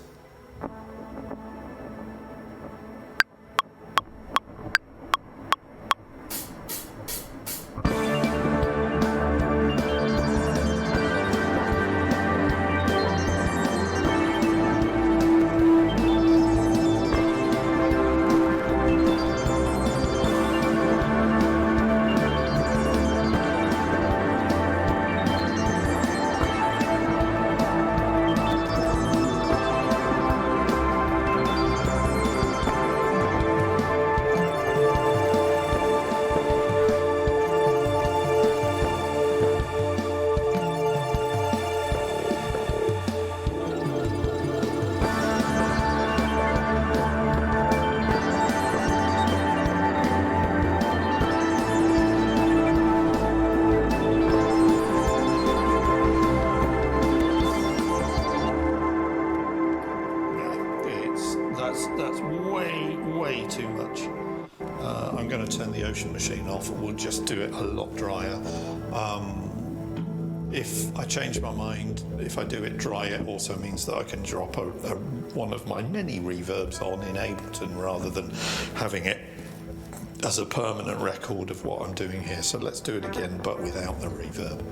That's way too much. I'm going to turn the Ocean machine off. We'll just do it a lot drier. If I change my mind, if I do it dry, it also means that I can drop one of my many reverbs on in Ableton rather than having it as a permanent record of what I'm doing here. So let's do it again, but without the reverb.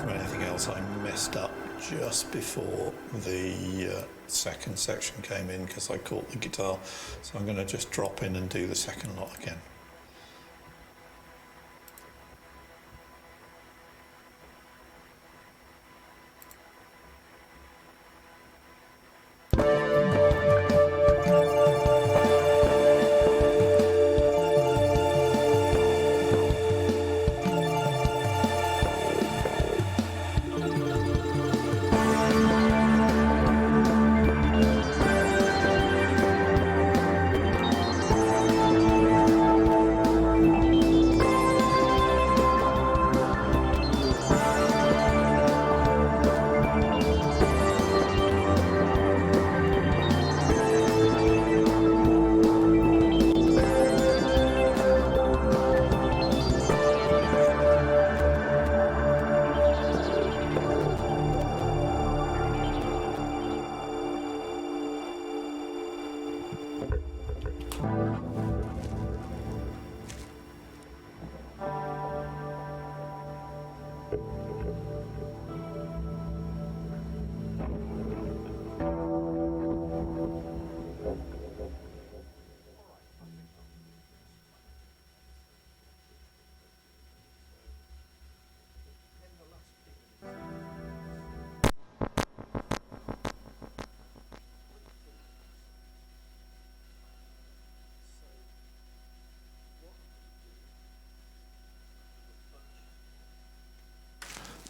from anything else, I messed up just before the second section came in because I caught the guitar. So I'm going to just drop in and do the second lot again.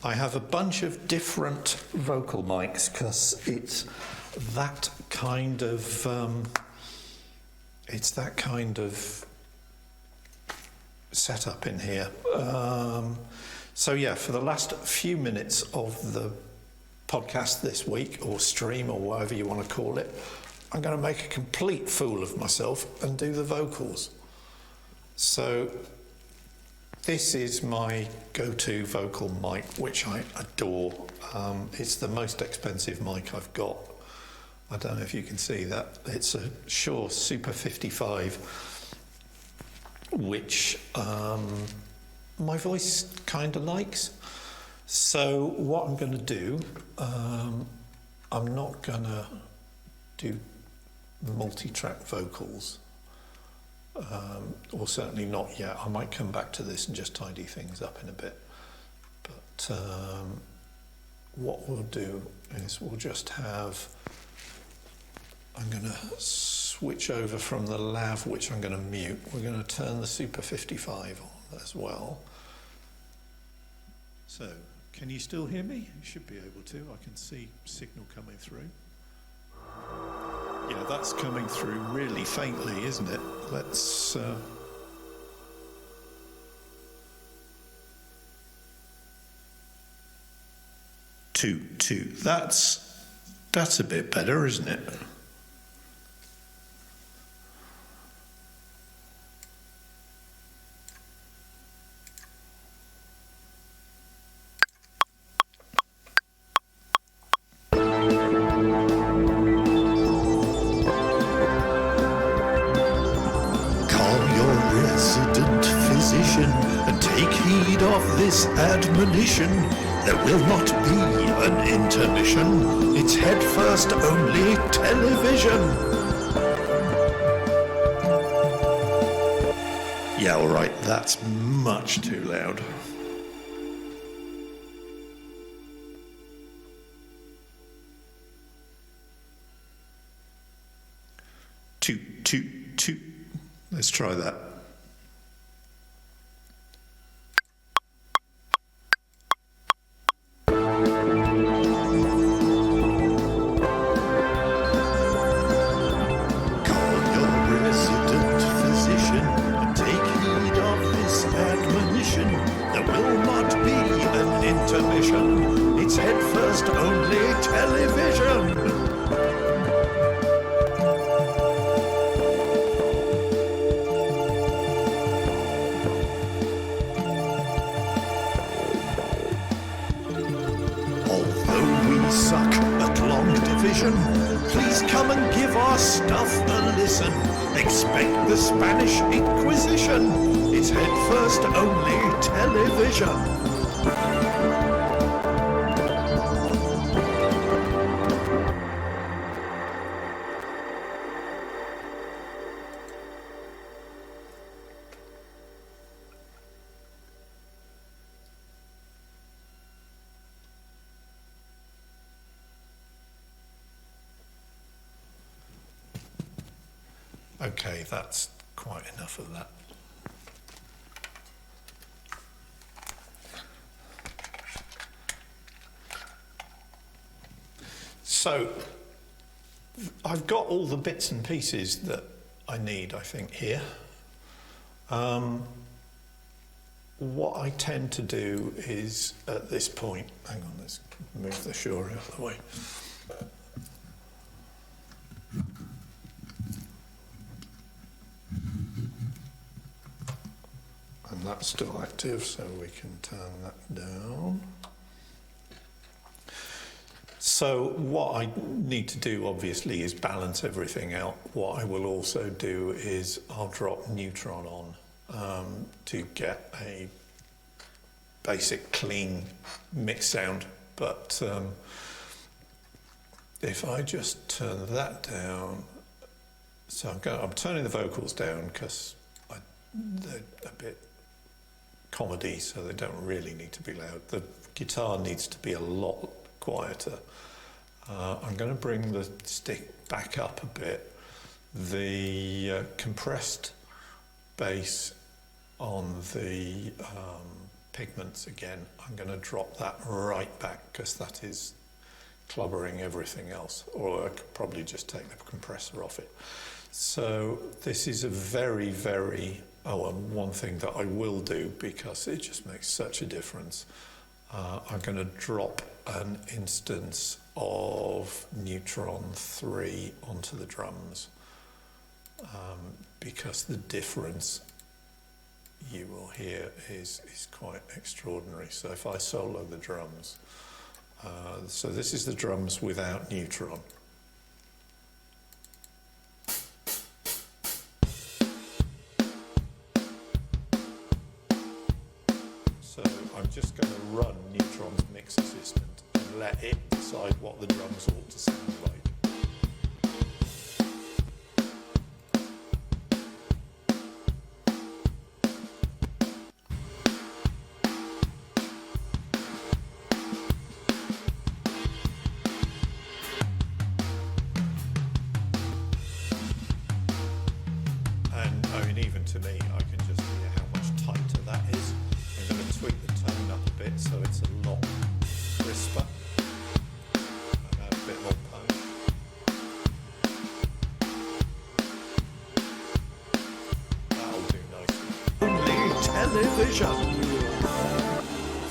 I have a bunch of different vocal mics because it's that kind of setup in here. So yeah, for the last few minutes of the podcast this week, or stream, or whatever you want to call it, I'm going to make a complete fool of myself and do the vocals. So this is my go-to vocal mic, which I adore. It's the most expensive mic I've got. I don't know if you can see that. It's a Shure Super 55, which my voice kind of likes. So what I'm going to do, I'm not going to do multi-track vocals. Or certainly not yet. I might come back to this and just tidy things up in a bit. But what we'll do is we'll just have, I'm going to switch over from the lav, which I'm going to mute. We're going to turn the Super 55 on as well. So, can you still hear me? You should be able to. I can see signal coming through. Yeah, that's coming through really faintly, isn't it? Let's... Two. That's a bit better, isn't it? Admonition, there will not be an intermission. It's headfirst only television. Yeah, all right, that's much too loud. Two. Let's try that. It's headfirst only television. Although we suck at long division, please come and give our stuff a listen. Expect the Spanish Inquisition. It's headfirst only television. Okay, that's quite enough of that. So I've got all the bits and pieces that I need, I think, here. What I tend to do is, at this point, hang on, let's move the shore out of the way. And that's still active, so we can turn that down. So what I need to do, obviously, is balance everything out. What I will also do is I'll drop neutron on to get a basic clean mix sound. But if I just turn that down, so I'm turning the vocals down because they're a bit comedy, so they don't really need to be loud. The guitar needs to be a lot quieter. I'm going to bring the stick back up a bit. The compressed bass on the pigments again, I'm going to drop that right back because that is clobbering everything else, or I could probably just take the compressor off it. So this is a very, very, and one thing that I will do because it just makes such a difference, I'm going to drop an instance of Neutron 3 onto the drums because the difference you will hear is quite extraordinary. So if I solo the drums, so this is the drums without Neutron. So I'm just going to run Neutron's mix assistant and let it decide what the drums ought to sound like. And I mean, even to me, I can just hear how much tighter that is. I'm going to tweak the tone up a bit so it's a lot crisper and add a bit more punch. That'll do nicely. Only television!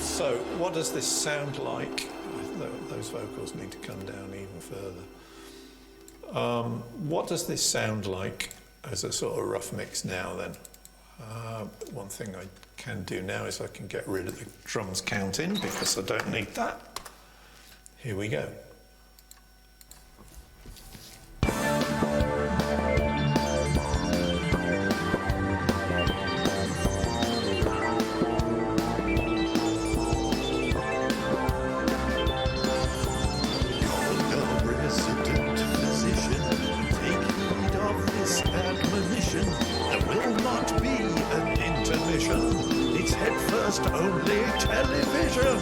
So what does this sound like? Those vocals need to come down even further. What does this sound like as a sort of rough mix now then? One thing I can do now is I can get rid of the drums counting because I don't need that. Here we go. It's head-first only television.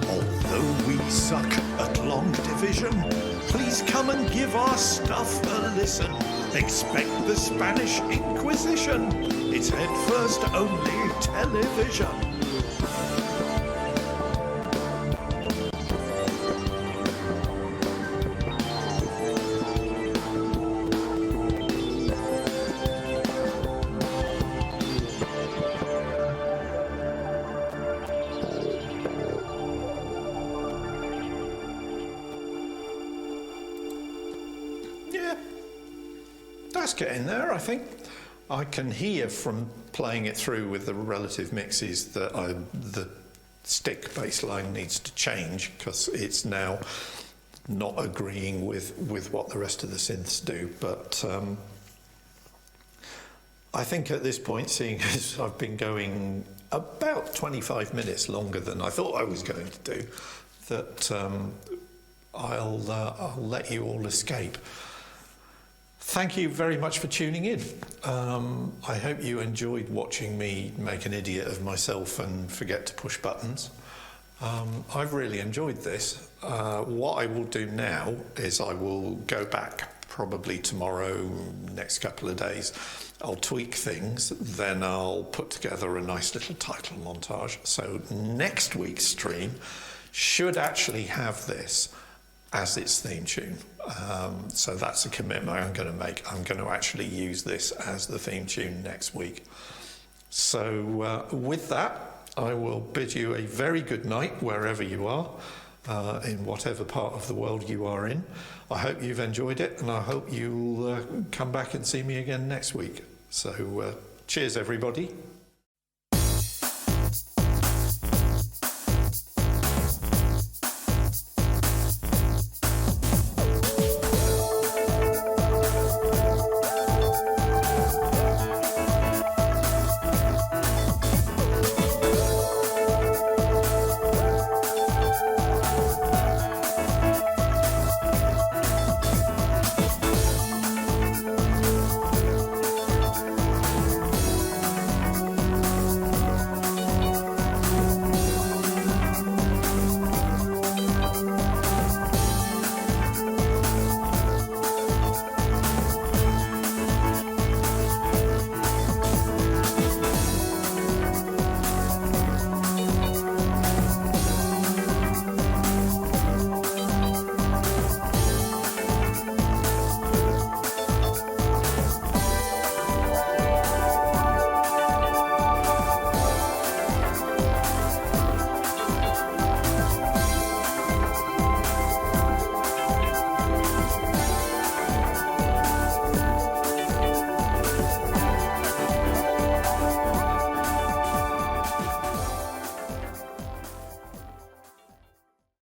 Although we suck at long division, please come and give our stuff a listen. Expect the Spanish Inquisition. It's head-first only television. That's getting there, I think. I can hear from playing it through with the relative mixes that the stick bass line needs to change because it's now not agreeing with what the rest of the synths do. But I think at this point, seeing as I've been going about 25 minutes longer than I thought I was going to do, that I'll let you all escape. Thank you very much for tuning in. I hope you enjoyed watching me make an idiot of myself and forget to push buttons. I've really enjoyed this. What I will do now is I will go back probably tomorrow, next couple of days. I'll tweak things, then I'll put together a nice little title montage. So next week's stream should actually have this as its theme tune. So that's a commitment I'm going to make. I'm going to actually use this as the theme tune next week. So with that, I will bid you a very good night wherever you are, in whatever part of the world you are in. I hope you've enjoyed it, and I hope you'll come back and see me again next week. So cheers, everybody.